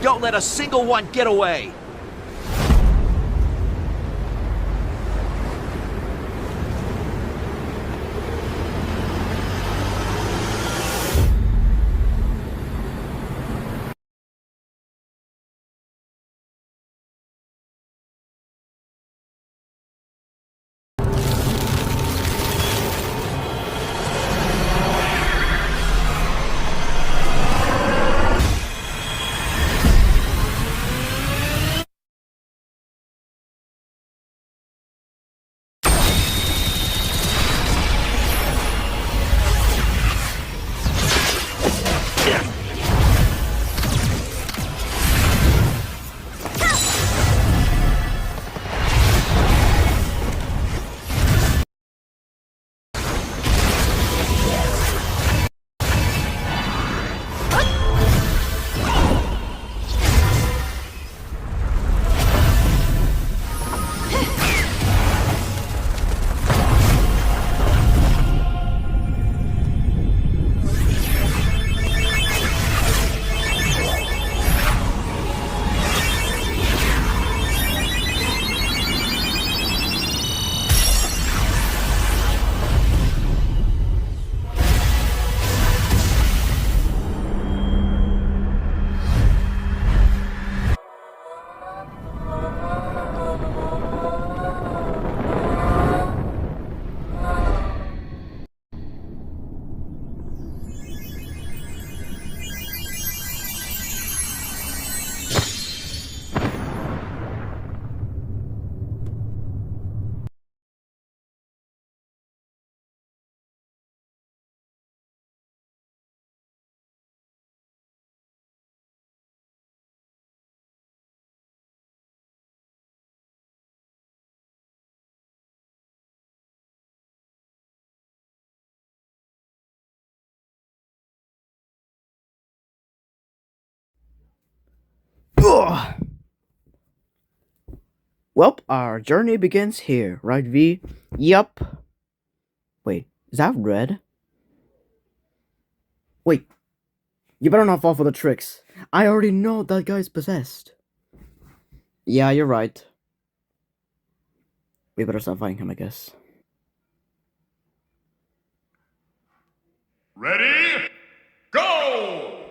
don't let a single one get away! Ugh. Well, our journey begins here, right, V? Yup. Wait, is that red? Wait, you better not fall for the tricks. I already know that guy's possessed. Yeah, you're right. We better stop fighting him, I guess. Ready? Go!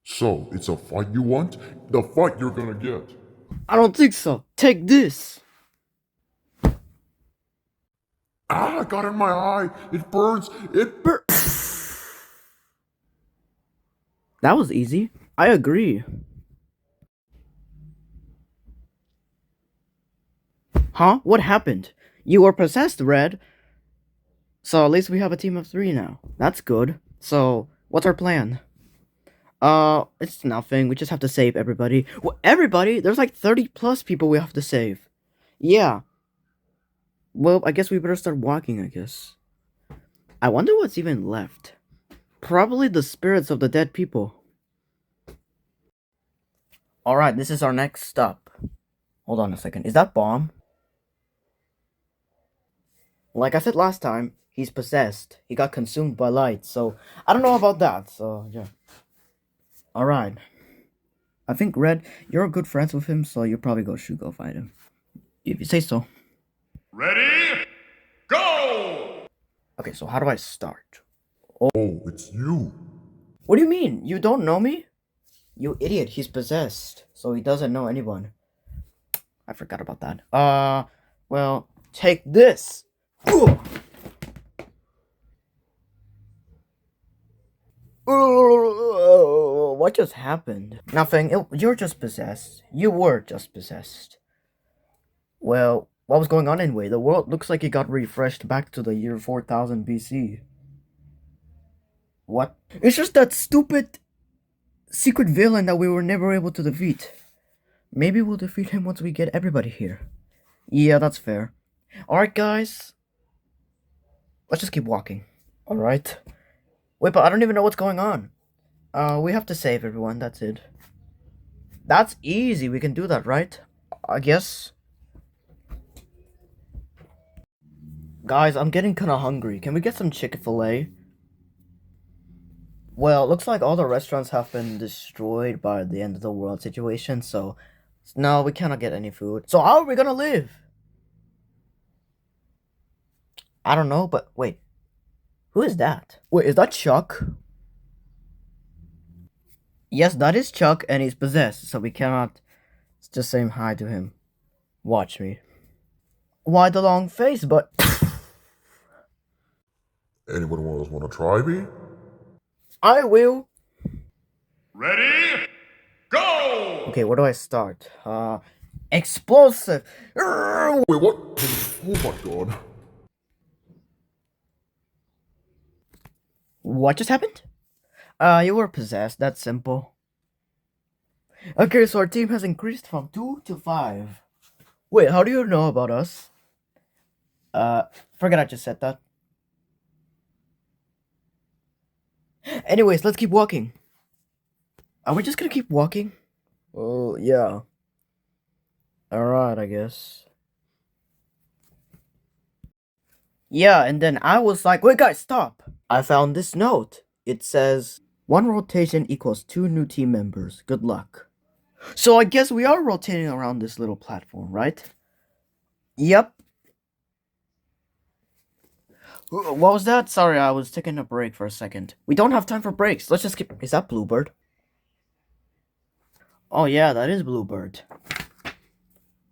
So, it's a fight you want? The fight you're gonna get. I don't think so. Take this. Ah, I got it in my eye. It burns. That was easy. I agree. Huh? What happened? You were possessed, Red. So at least we have a team of 3 now. That's good. So, what's our plan? It's nothing. We just have to save everybody. Well, everybody? There's like 30 plus people we have to save. Yeah. Well, I guess we better start walking, I guess. I wonder what's even left. Probably the spirits of the dead people. Alright, this is our next stop. Hold on a second. Is that bomb? Like I said last time, he's possessed. He got consumed by light, so I don't know about that, so yeah. Alright. I think Red, you're good friends with him, so you probably should go fight him. If you say so. Ready? Go! Okay, so how do I start? Oh, it's you. What do you mean? You don't know me? You idiot, he's possessed, so he doesn't know anyone. I forgot about that. Well, take this! Ugh. What just happened? Nothing. You're just possessed. You were just possessed. Well, what was going on anyway? The world looks like it got refreshed back to the year 4000 BC. What? It's just that stupid secret villain that we were never able to defeat. Maybe we'll defeat him once we get everybody here. Yeah, that's fair. Alright, guys. Let's just keep walking. Alright. Wait, but I don't even know what's going on. We have to save everyone, that's it. That's easy, we can do that, right? I guess. Guys, I'm getting kinda hungry. Can we get some Chick-fil-A? Well, it looks like all the restaurants have been destroyed by the end of the world situation, so no, we cannot get any food. So how are we gonna live? I don't know, but wait. Who is that? Wait, is that Chuck? Yes, that is Chuck, and he's possessed, so we cannot just say hi to him. Watch me. Why the long face, but... Anyone else want to try me? I will. Ready? Go! Okay, where do I start? Explosive. Wait, what? Oh my god. What just happened? You were possessed, that's simple. Okay, so our team has increased from 2 to 5. Wait, how do you know about us? Forget I just said that. Anyways, let's keep walking. Are we just gonna keep walking? Oh, yeah. Alright, I guess. Yeah, and then I was like, wait guys, stop! I found this note. It says, 1 rotation equals 2 new team members. Good luck. So I guess we are rotating around this little platform, right? Yep. What was that? Sorry, I was taking a break for a second. We don't have time for breaks. Let's just keep... Is that Bluebird? Oh yeah, that is Bluebird.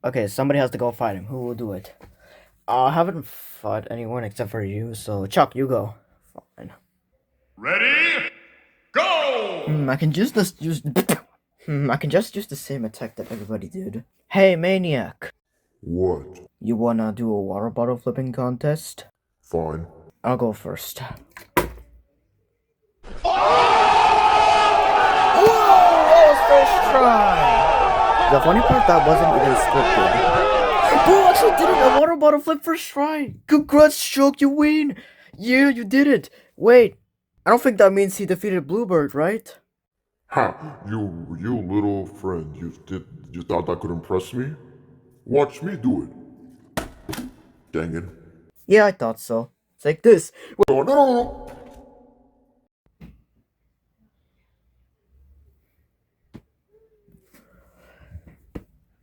Okay, somebody has to go fight him. Who will do it? I haven't fought anyone except for you, so Chuck, you go. Fine. Ready? Go! I can just use... I can just use the same attack that everybody did. Hey, Maniac. What? You wanna do a water bottle flipping contest? Fine. I'll go first. Whoa! That was first try! The funny part, that wasn't even scripted. Bro actually did it! A water bottle flip first try! Congrats, Choke, you win! Yeah, you did it! Wait, I don't think that means he defeated Bluebird, right? Ha! You little friend. You thought that could impress me? Watch me do it. Dang it. Yeah, I thought so. It's like this. No.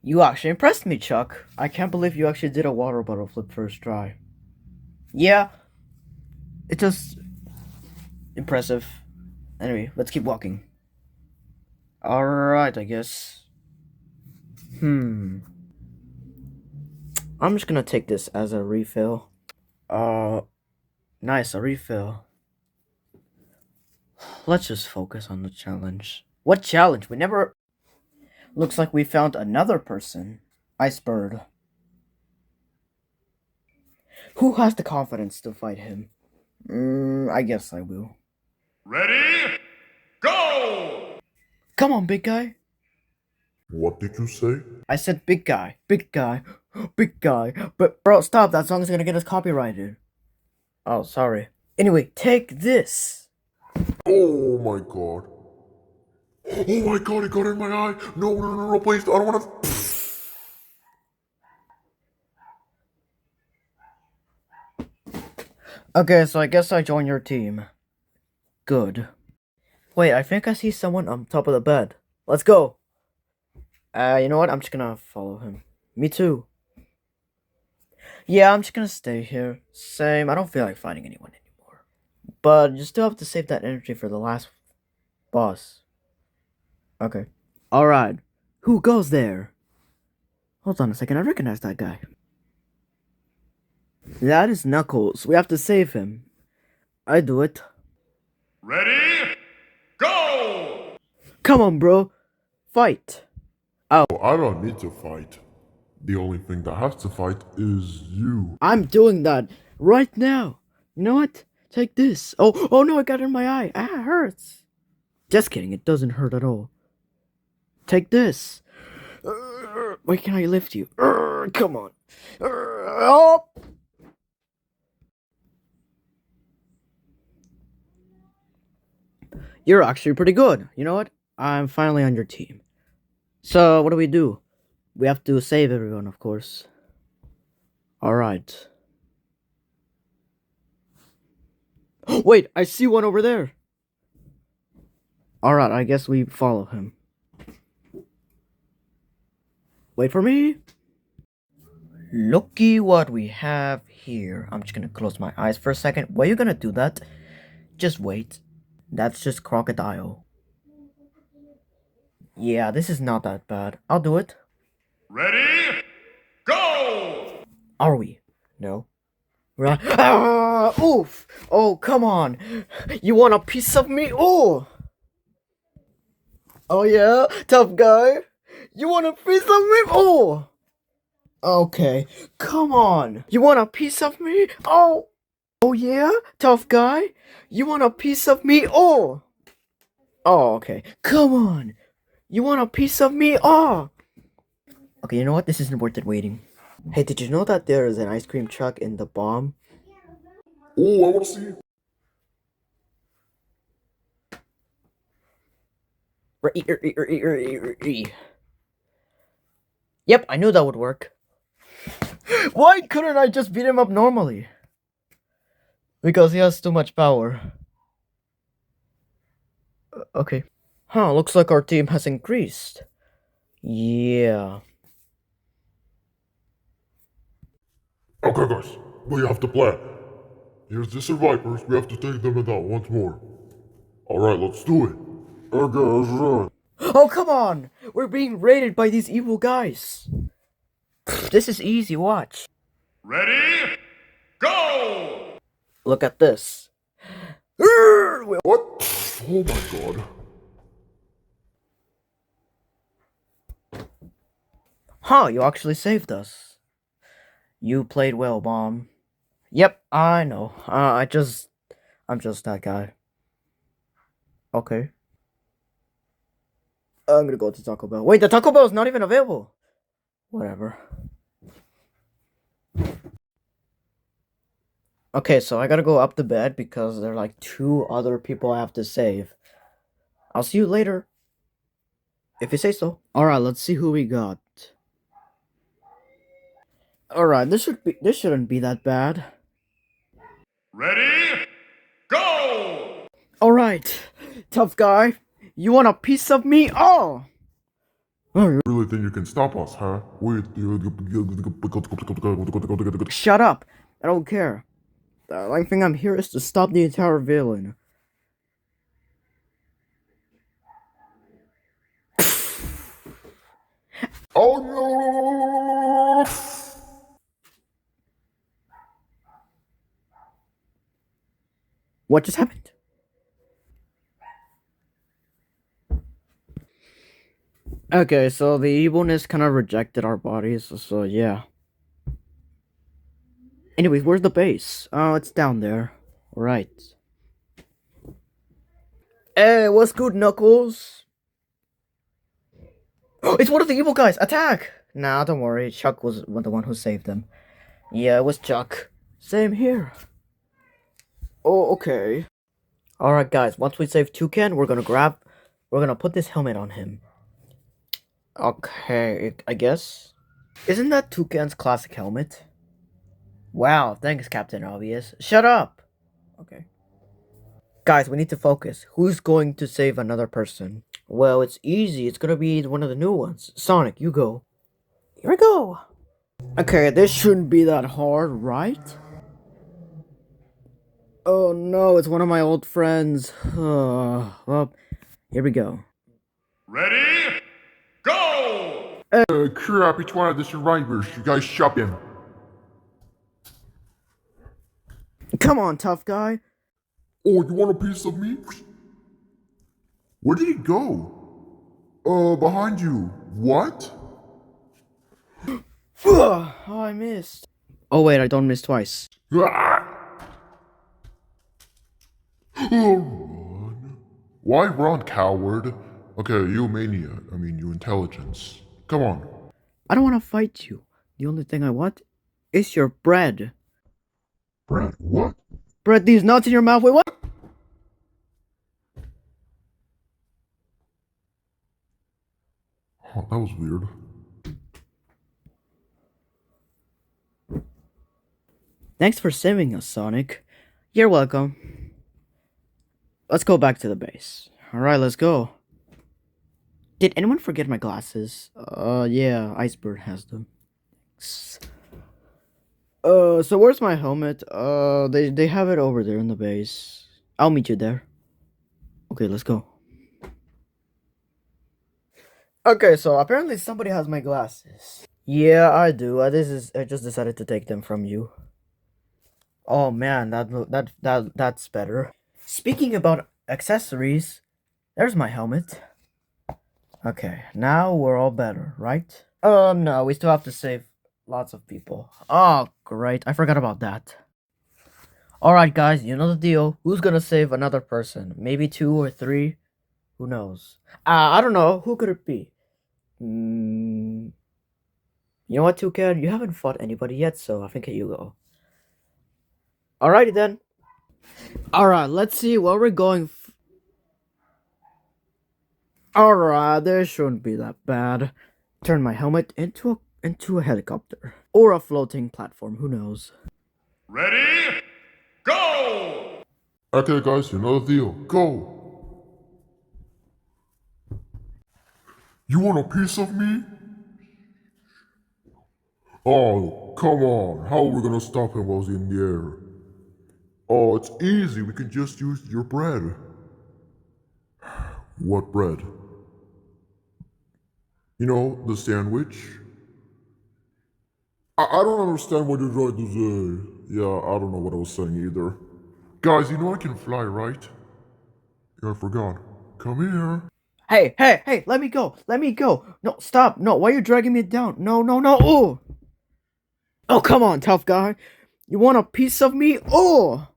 You actually impressed me, Chuck. I can't believe you actually did a water bottle flip first try. Yeah, it's just impressive. Anyway, let's keep walking. Alright, I guess. I'm just gonna take this as a refill. Nice, a refill. Let's just focus on the challenge. What challenge? We never... Looks like we found another person. Icebird. Who has the confidence to fight him? I guess I will. Ready? Go! Come on, big guy. What did you say? I said big guy, big guy, big guy. But bro, stop, that song is gonna get us copyrighted. Oh, sorry. Anyway, take this. Oh my god. Oh my god, it got in my eye. No, please. I don't want to. Okay, so I guess I join your team. Good. Wait, I think I see someone on top of the bed. Let's go. You know what? I'm just gonna follow him. Me too. Yeah, I'm just gonna stay here. Same, I don't feel like fighting anyone anymore. But you still have to save that energy for the last boss. Okay. Alright. Who goes there? Hold on a second, I recognize that guy. That is Knuckles. We have to save him. I do it. Ready? Go! Come on, bro. Fight. I don't need to fight. The only thing that has to fight is you. I'm doing that right now. You know what? Take this. Oh no, I got it in my eye. Ah, it hurts. Just kidding, it doesn't hurt at all. Take this. Where can I lift you? Come on. Oh! You're actually pretty good. You know what? I'm finally on your team. So, what do? We have to save everyone, of course. Alright. Wait, I see one over there. Alright, I guess we follow him. Wait for me. Looky what we have here. I'm just gonna close my eyes for a second. Why are you gonna do that? Just wait. That's just crocodile. Yeah, this is not that bad. I'll do it. Ready? Go! Are we? No. Right. Ah, oof! Oh, come on! You want a piece of me? Oh! Oh yeah? Tough guy? You want a piece of me? Oh! Okay. Come on! You want a piece of me? Oh! Oh yeah? Tough guy? You want a piece of me? Oh! Oh, okay. Come on! You want a piece of me? Oh! Okay, you know what? This isn't worth it waiting. Hey, did you know that there is an ice cream truck in the bomb? Oh, I want to see. Yep, I knew that would work. Why couldn't I just beat him up normally? Because he has too much power. Okay. Huh, looks like our team has increased. Yeah. Okay, guys, we have the plan. Here's the survivors. We have to take them down once more. All right, let's do it. Okay, let's run. Oh, come on! We're being raided by these evil guys. This is easy, watch. Ready? Go! Look at this. What? Oh my god. Huh, you actually saved us. You played well, Bomb. Yep, I know. I'm just that guy. Okay. I'm gonna go to Taco Bell. Wait, the Taco Bell is not even available. Whatever. Okay, so I gotta go up to bed because there are like 2 other people I have to save. I'll see you later. If you say so. Alright, let's see who we got. Alright, this shouldn't be that bad. Ready? Go! Alright, tough guy. You want a piece of me? Oh! Really think you can stop us, huh? Wait. Shut up. I don't care. The only thing I'm here is to stop the entire villain. Oh no! What just happened? Okay, so the evilness kind of rejected our bodies, so yeah. Anyways, where's the base? Oh, it's down there. Right. Hey, what's good, Knuckles? It's one of the evil guys! Attack! Nah, don't worry. Chuck was the one who saved them. Yeah, it was Chuck. Same here. Oh, okay. Alright, guys. Once we save Toucan, we're gonna put this helmet on him. Okay, I guess. Isn't that Toucan's classic helmet? Wow, thanks, Captain Obvious. Shut up! Okay. Guys, we need to focus. Who's going to save another person? Well, it's easy. It's gonna be one of the new ones. Sonic, you go. Here we go! Okay, this shouldn't be that hard, right? Oh no, it's one of my old friends. Well, here we go. Ready? Go! Crap, it's one of the survivors. You guys shop him. Come on, tough guy. Oh, you want a piece of me? Where did he go? Behind you. What? Oh, I missed. Oh wait, I don't miss twice. Ah! Oh, run. Why run, coward? Okay, you mania. You intelligence. Come on. I don't want to fight you. The only thing I want is your bread. Brad, what? Bread these nuts in your mouth. Wait, what? Oh, that was weird. Thanks for saving us, Sonic. You're welcome. Let's go back to the base. Alright, let's go. Did anyone forget my glasses? Yeah, Icebird has them. So where's my helmet? They have it over there in the base. I'll meet you there. Okay, let's go. Okay, so apparently somebody has my glasses. Yeah, I do. I just decided to take them from you. Oh man, that's better. Speaking about accessories, there's my helmet. Okay, now we're all better, right? No, we still have to save lots of people. Oh, great. I forgot about that. Alright, guys, you know the deal. Who's gonna save another person? Maybe 2 or 3? Who knows? I don't know. Who could it be? You know what, Toucan? You haven't fought anybody yet, so I think you go. Alrighty then. Alright, let's see where we're going. Alright, this shouldn't be that bad. Turn my helmet into a helicopter. Or a floating platform, who knows? Ready? Go! Okay, guys, you know the deal. Go! You want a piece of me? Oh, come on. How are we gonna stop him while he's in the air? Oh, it's easy. We can just use your bread. What bread? You know, the sandwich? I don't understand what you're trying to say. Yeah, I don't know what I was saying either. Guys, you know I can fly, right? Yeah, I forgot. Come here. Hey, let me go. Let me go. No, stop. No, why are you dragging me down? No. Oh! Oh, come on, tough guy. You want a piece of me? Oh!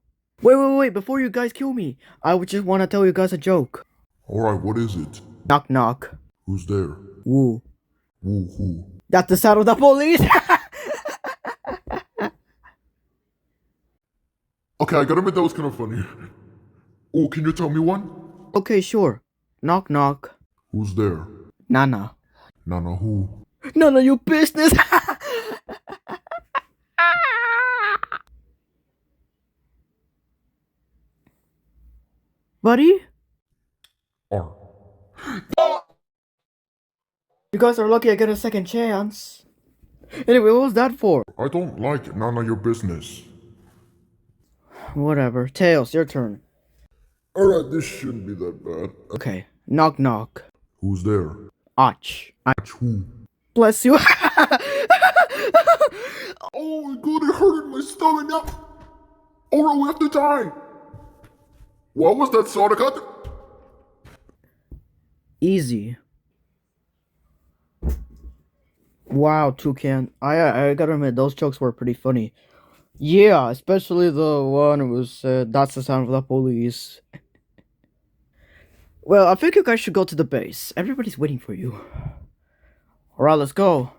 Wait. Before you guys kill me, I would just want to tell you guys a joke. Alright, what is it? Knock, knock. Who's there? Woo. Woo hoo. That's the sound of the police. Okay, I gotta admit that was kind of funny. Oh, can you tell me one? Okay, sure. Knock, knock. Who's there? Nana. Nana who? None of your business. Buddy? R. You guys are lucky I get a second chance. Anyway, what was that for? I don't like it. None of your business. Whatever. Tails, your turn. Alright, this shouldn't be that bad. Okay. Knock, knock. Who's there? Ach. Who? Bless you. Oh my god, it hurt in my stomach now. Alright, we have to die. What was that, Sonic? Easy. Wow, Toucan. I gotta admit, those jokes were pretty funny. Yeah, especially the one who said, that's the sound of the police. Well, I think you guys should go to the base. Everybody's waiting for you. Alright, let's go.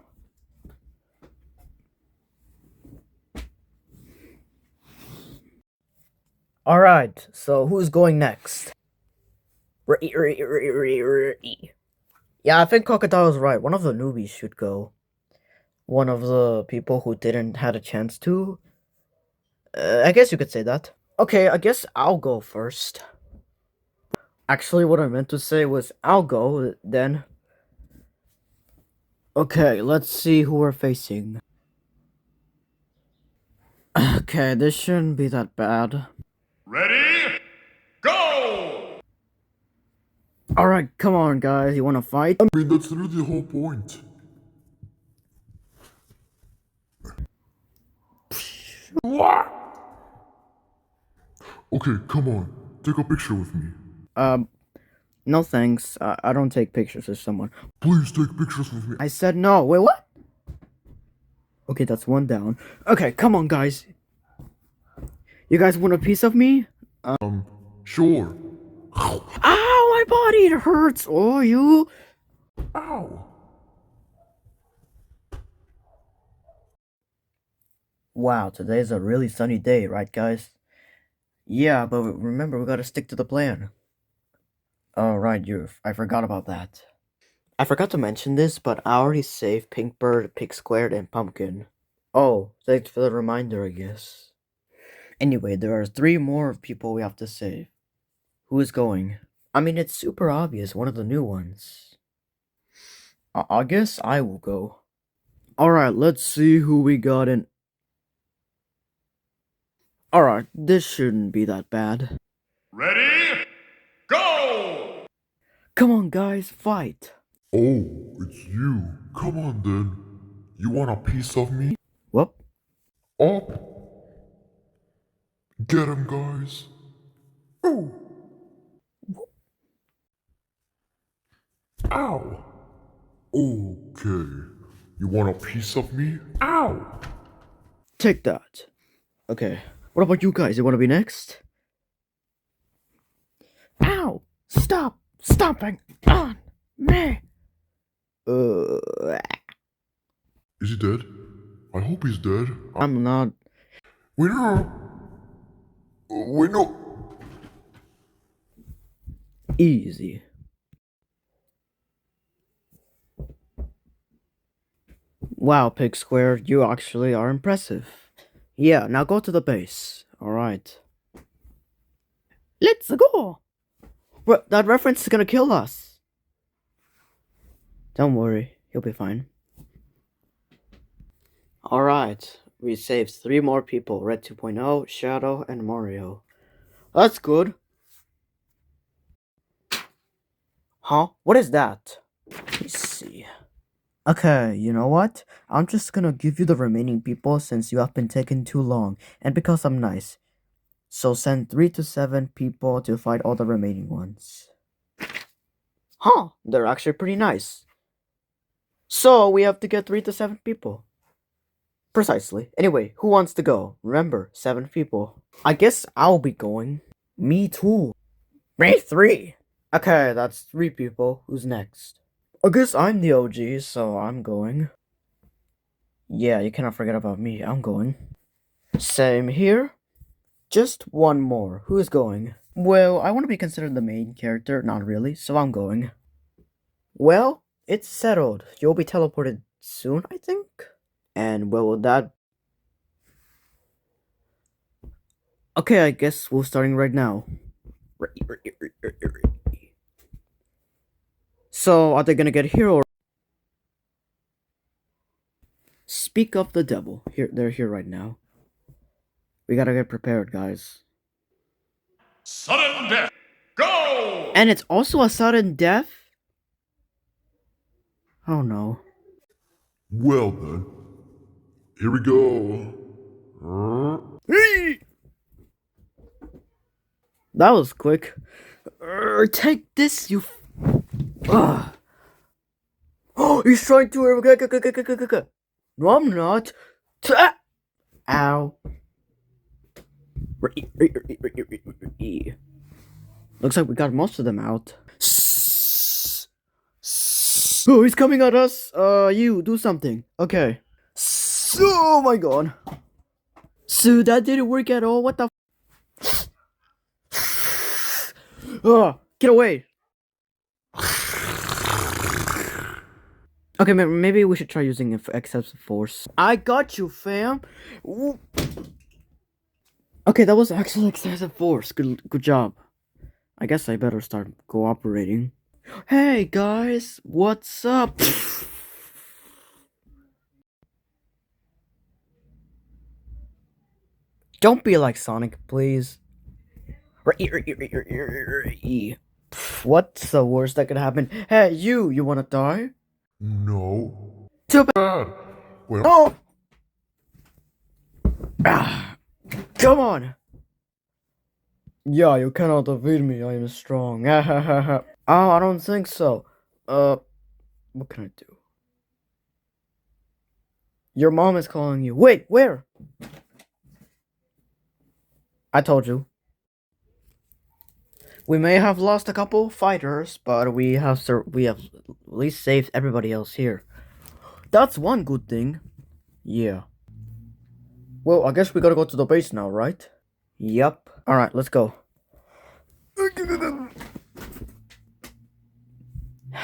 Alright, so who's going next? Yeah, I think Crocodile's right. One of the newbies should go. One of the people who didn't had a chance to. I guess you could say that. Okay, I guess I'll go first. Actually, what I meant to say was I'll go then. Okay, let's see who we're facing. Okay, this shouldn't be that bad. Ready? Go! Alright, come on, guys. You wanna fight? I mean, that's literally the whole point. Okay, come on. Take a picture with me. No thanks. I don't take pictures of someone. Please take pictures with me. I said no. Wait, what? Okay, that's one down. Okay, come on, guys. You guys want a piece of me? Sure. Ow, my body, it hurts. Oh, you. Ow. Wow, today's a really sunny day, right, guys? Yeah, but remember, we gotta stick to the plan. Oh, right, I forgot about that. I forgot to mention this, but I already saved Pink Bird, Pig Squared, and Pumpkin. Oh, thanks for the reminder, I guess. Anyway, there are 3 more people we have to save. Who is going? I mean, it's super obvious, one of the new ones. I guess I will go. Alright, let's see who we got in. Alright, this shouldn't be that bad. Ready? Go! Come on, guys, fight. Oh, it's you. Come on then. You want a piece of me? Whoop. Up! Get him, guys. Oh! Ow! Okay. You want a piece of me? Ow! Take that. Okay, what about you guys? You wanna be next? Ow! Stop! Stomping on me! Is he dead? I hope he's dead. I'm not. We know. We know. Easy. Wow, Pig Square, you actually are impressive. Yeah, now go to the base. Alright. Let's go! That reference is gonna kill us. Don't worry, he'll be fine. Alright, we saved 3 more people. Red 2.0, Shadow, and Mario. That's good. Huh? What is that? Let's see. Okay, you know what? I'm just gonna give you the remaining people since you have been taking too long, and because I'm nice. So send 3 to 7 people to fight all the remaining ones. Huh, they're actually pretty nice. So we have to get 3 to 7 people. Precisely. Anyway, who wants to go? Remember, 7 people. I guess I'll be going. Me too. Me 3. Okay, that's 3 people. Who's next? I guess I'm the OG, so I'm going. Yeah, you cannot forget about me. I'm going. Same here. Just 1 more. Who is going? Well, I want to be considered the main character. Not really, so I'm going. Well, it's settled. You'll be teleported soon, I think? And well, will that... Okay, I guess we're starting right now. So, are they gonna get here or... Speak of the devil. Here, they're here right now. We gotta get prepared, guys. Sudden death. Go! And it's also a sudden death? Oh no. Well then. Here we go. That was quick. Take this, you... Ugh. Oh, he's trying to... No, I'm not. Ow. Looks like we got most of them out. Oh, he's coming at us. You, do something. Okay. Oh my god. So that didn't work at all? What the get away. Okay, maybe we should try using excessive force. I got you, fam. Ooh. Okay, that was actually excessive force. Good job. I guess I better start cooperating. Hey guys, what's up? Don't be like Sonic, please. What's the worst that could happen? Hey, you wanna die? No. Too Bad. Well, Oh! Come on! Yeah, you cannot defeat me, I am strong. Oh, I don't think so. What can I do? Your mom is calling you. Wait, where? I told you. We may have lost a couple fighters, but we have at least saved everybody else here. That's one good thing. Yeah. Well, I guess we gotta go to the base now, right? Yep. Alright, let's go.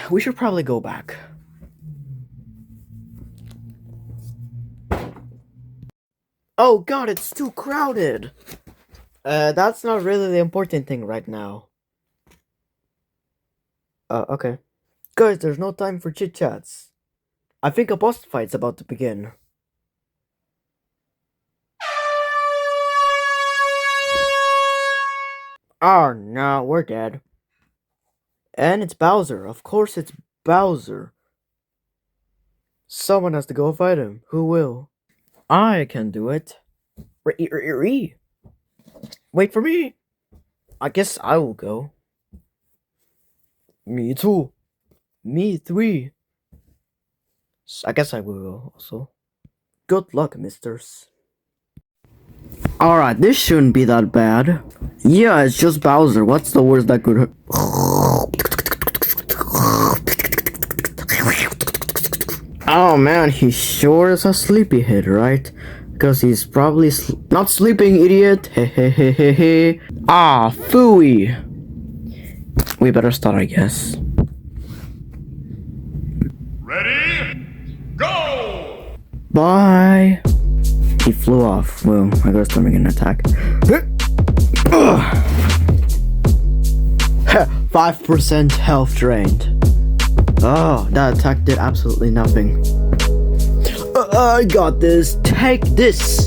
We should probably go back. Oh god, it's too crowded! That's not really the important thing right now. Okay. Guys, there's no time for chit chats. I think a boss fight's about to begin. Oh no, we're dead. And it's Bowser. Of course it's Bowser. Someone has to go fight him. Who will? I can do it. Wait for me. I guess I will go. Me too. Me three. I guess I will go also. Good luck, misters. Alright, this shouldn't be that bad. Yeah, it's just Bowser. What's the worst that could hurt? Oh man, he sure is a sleepyhead, right? Because he's probably not sleeping, idiot. Hehehehe. Ah, phooey. We better start, I guess. Ready? Go! Bye. He flew off. Well, I gotta start making an attack. 5% health drained. Oh, that attack did absolutely nothing. I got this. Take this.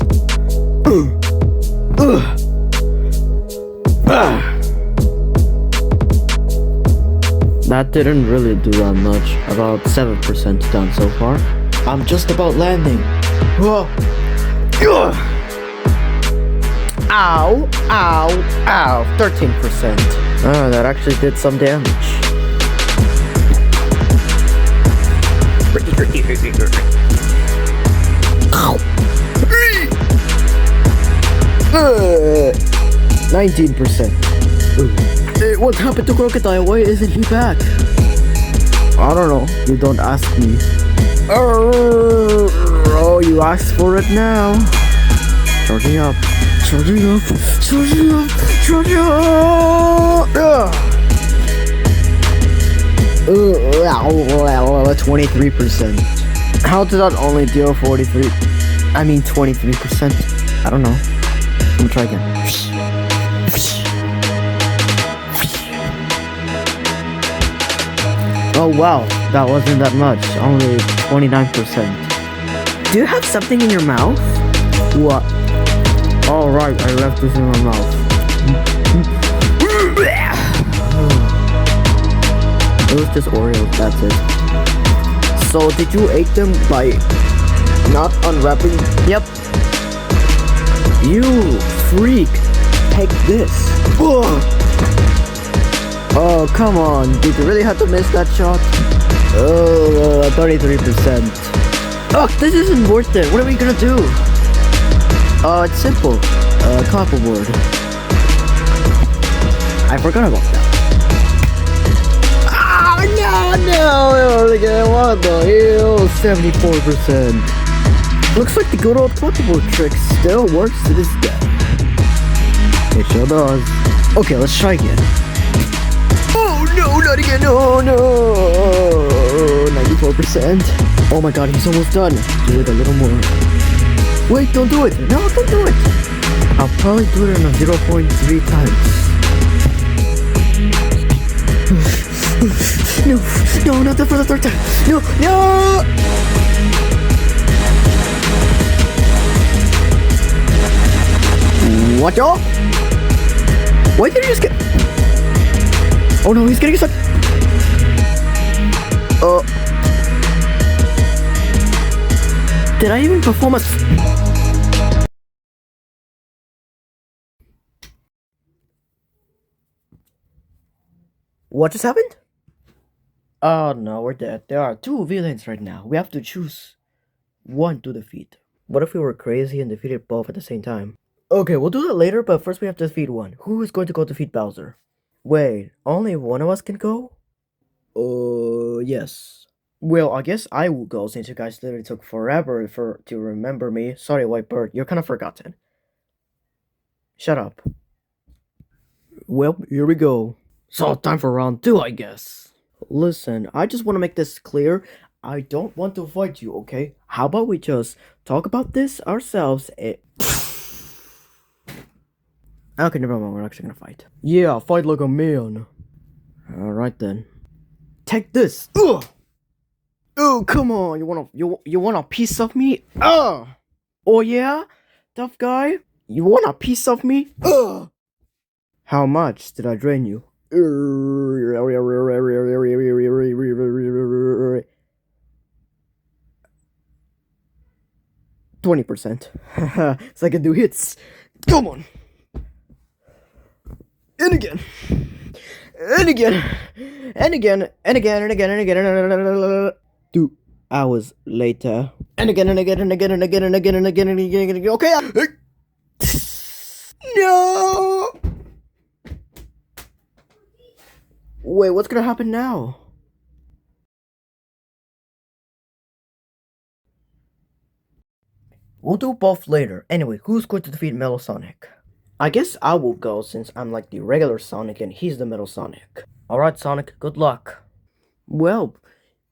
That didn't really do that much. About 7% done so far. I'm just about landing. Whoa. Ow, ow, ow. 13%. Oh, that actually did some damage. 19%. What happened to Crocodile? Why isn't he back? I don't know. You don't ask me. Oh, you asked for it now. Charging up. Charging up. Charging up. Charging up. 23%. How did that only deal 23? I mean 23%. I don't know. Let me try again. Oh wow, that wasn't that much. Only 29%. Do you have something in your mouth? What? Oh right, I left this in my mouth. It was just Oreos, that's it. So did you eat them by not unwrapping? Yep. You freak. Take this. Oh, come on. Did you really have to miss that shot? Oh, 33%. Oh, this isn't worth it. What are we gonna do? It's simple. Clapperboard. I forgot about that. Ah, no. What the hell? 74%. Looks like the good old clapperboard trick still works to this day. It sure does. Okay, let's try again. Oh no, not again. Oh no. 94%. Oh my god, he's almost done. Do it a little more. Wait, don't do it. No, don't do it. I'll probably do it in a 0.3 times. No, not for the third time. No. What y'all? Why did he just get... Oh no, he's getting stuck. Did I even perform a... What just happened? Oh no, we're dead. There are 2 villains right now. We have to choose one to defeat. What if we were crazy and defeated both at the same time? Okay, we'll do that later, but first we have to defeat one. Who is going to go defeat Bowser? Wait, only one of us can go? Yes. Well, I guess I will go since you guys literally took forever to remember me. Sorry, White Bird, you're kind of forgotten. Shut up. Well, here we go. So, time for round 2, I guess. Listen, I just want to make this clear. I don't want to fight you, okay? How about we just talk about this ourselves? Okay, never mind, we're actually gonna fight. Yeah, fight like a man. Alright then. Take this. Ugh. Oh, come on. You want a piece of me? Ugh. Oh yeah? Tough guy? You want a piece of me? Ugh. How much did I drain you? 20%. So I can do hits. Come on. And again. And again. And again. And again. And again. And again. And 2 hours later. And again. And again. And again. And again. And again. And again. And again. And again. Okay. No. Wait, what's gonna happen now? We'll do both later. Anyway, who's going to defeat Metal Sonic? I guess I will go since I'm like the regular Sonic and he's the Metal Sonic. Alright, Sonic, good luck. Well,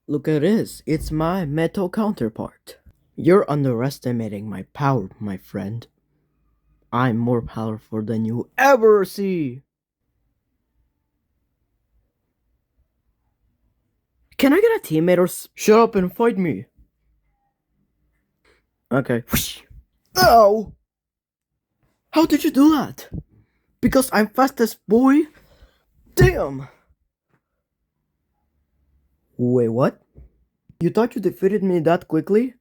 look at this. It's my metal counterpart. You're underestimating my power, my friend. I'm more powerful than you ever see. Can I get a teammate or shut up and fight me? Okay. Ow! How did you do that? Because I'm fastest, boy? Damn! Wait, what? You thought you defeated me that quickly?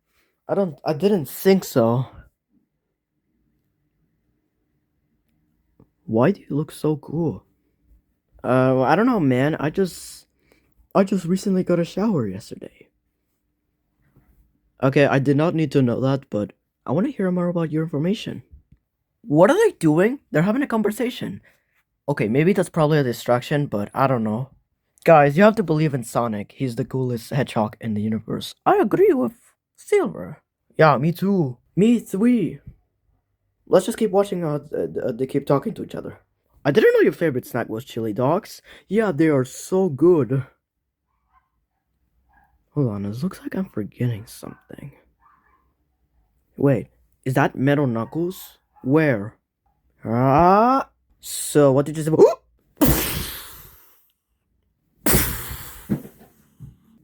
I didn't think so. Why do you look so cool? I don't know, man. I just recently got a shower yesterday. Okay, I did not need to know that, but I want to hear more about your information. What are they doing? They're having a conversation. Okay, maybe that's probably a distraction, but I don't know. Guys, you have to believe in Sonic. He's the coolest hedgehog in the universe. I agree with Silver. Yeah, me too. Me three. Let's just keep watching they keep talking to each other. I didn't know your favorite snack was chili dogs. Yeah, they are so good. Hold on, it looks like I'm forgetting something. Wait, is that Metal Knuckles? Where? Ah! So, what did you say?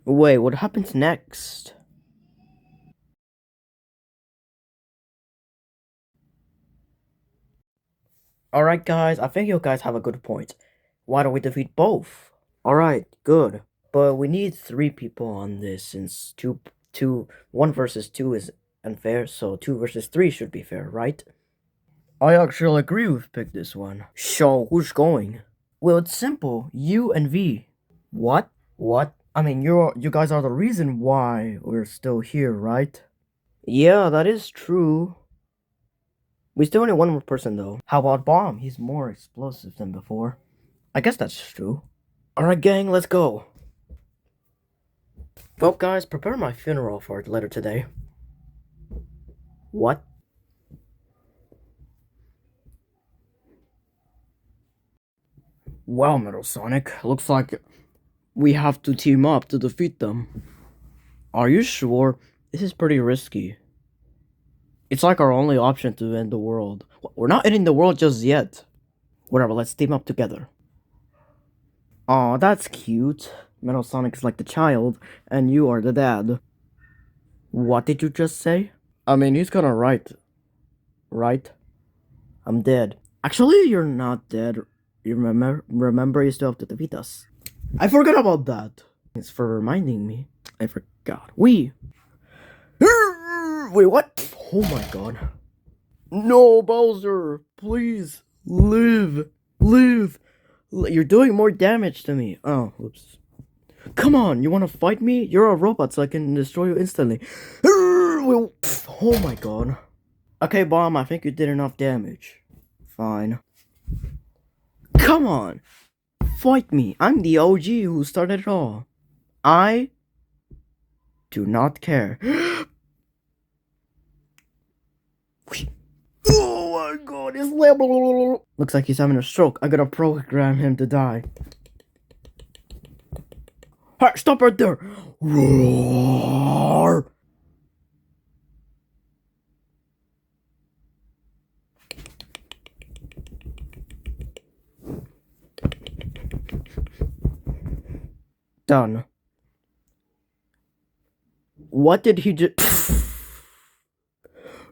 Wait, what happens next? Alright guys, I think you guys have a good point. Why don't we defeat both? Alright, good. But we need 3 people on this since 1 versus 2 is unfair, so 2 versus 3 should be fair, right? I actually agree with pick this one. So, who's going? Well, it's simple. You and V. What? What? I mean, you guys are the reason why we're still here, right? Yeah, that is true. We still need 1 more person though. How about Bomb? He's more explosive than before. I guess that's true. Alright gang, let's go. Well guys, prepare my funeral for later today. What? Well, Metal Sonic, looks like we have to team up to defeat them. Are you sure? This is pretty risky. It's like our only option to end the world. We're not ending the world just yet. Whatever, let's team up together. Aw, that's cute. Metal Sonic's like the child, and you are the dad. What did you just say? I mean, he's kinda right. Right? I'm dead. Actually, you're not dead. You remember you still have to defeat us. I forgot about that. Thanks for reminding me. I forgot. Wait, what? Oh my god. No, Bowser! Please! Live! Live! You're doing more damage to me. Oh, oops. Come on, you wanna fight me? You're a robot, so I can destroy you instantly. Oh my god. Okay, Bomb, I think you did enough damage. Fine. Come on! Fight me! I'm the OG who started it all. I do not care. Oh my god, his level. Looks like he's having a stroke. I gotta program him to die. Hey, stop right there! Roar! Done. What did he do?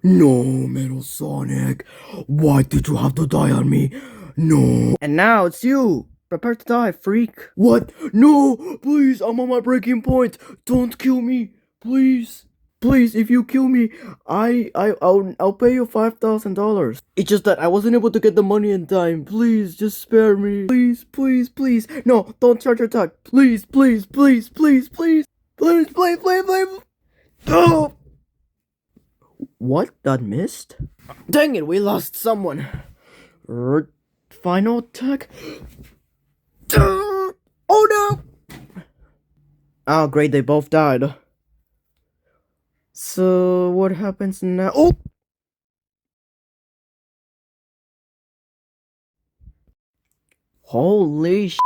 No, Metal Sonic. Why did you have to die on me? No. And now it's you. Prepare to die, freak. What? No, please, I'm on my breaking point. Don't kill me, please. Please, if you kill me, I'll pay you $5,000. It's just that I wasn't able to get the money in time. Please, just spare me. Please, please, please. No, don't charge your attack. Please, please, please, please, please. Please, please, please, please. Oh! What? That missed? Dang it, we lost someone. Final attack. Oh no! Oh great, they both died. So what happens now? Oh! Holy sh!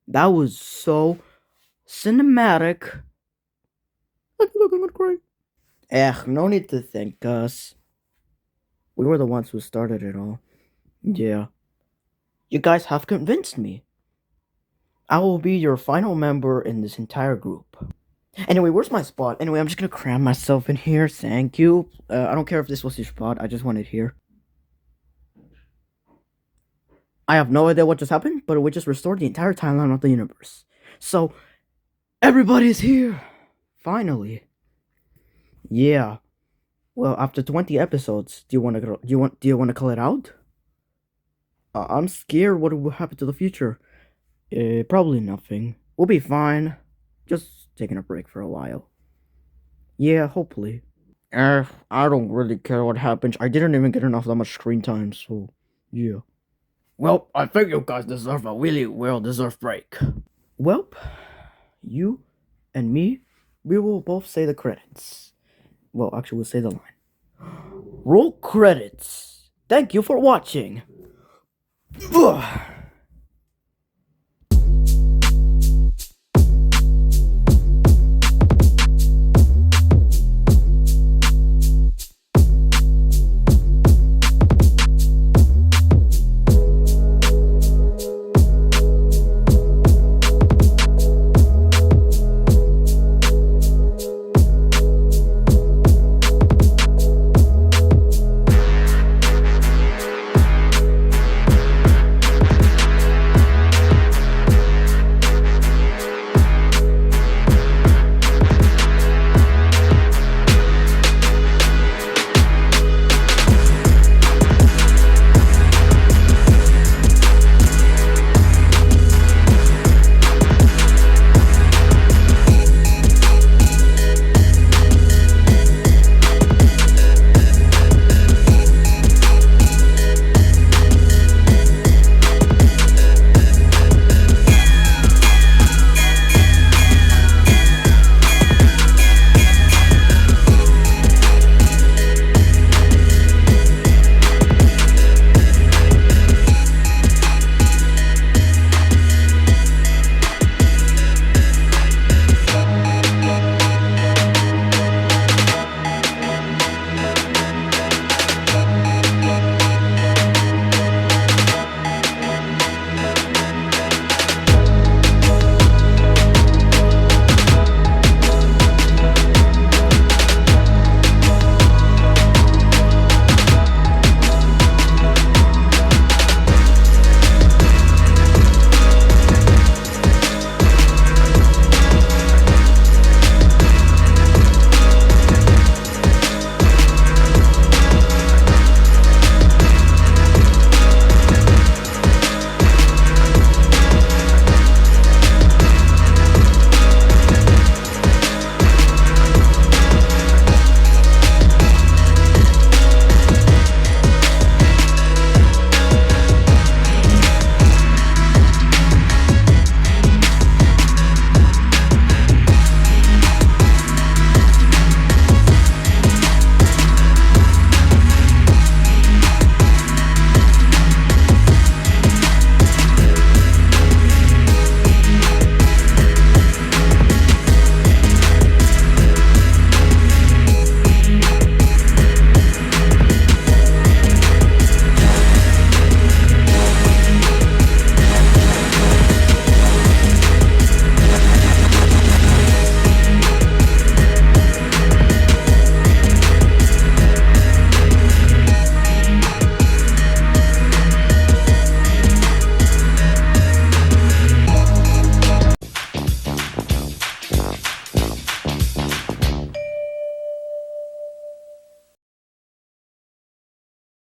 That was so cinematic. Look, I'm gonna cry. No need to thank us. We were the ones who started it all. Yeah. You guys have convinced me. I will be your final member in this entire group. Anyway, where's my spot? Anyway, I'm just gonna cram myself in here. Thank you. I don't care if this was your spot. I just want it here. I have no idea what just happened, but we just restored the entire timeline of the universe. So, everybody's here. Finally. Yeah. Well, after 20 episodes, do you want to call it out? I'm scared what will happen to the future. Probably nothing. We'll be fine. Just taking a break for a while. Yeah, hopefully. I don't really care what happens. I didn't even get enough that much screen time, so yeah. Well, I think you guys deserve a really well-deserved break. Well, you and me, we will both say the credits. Well, actually, we'll say the line. Roll credits. Thank you for watching. Ugh.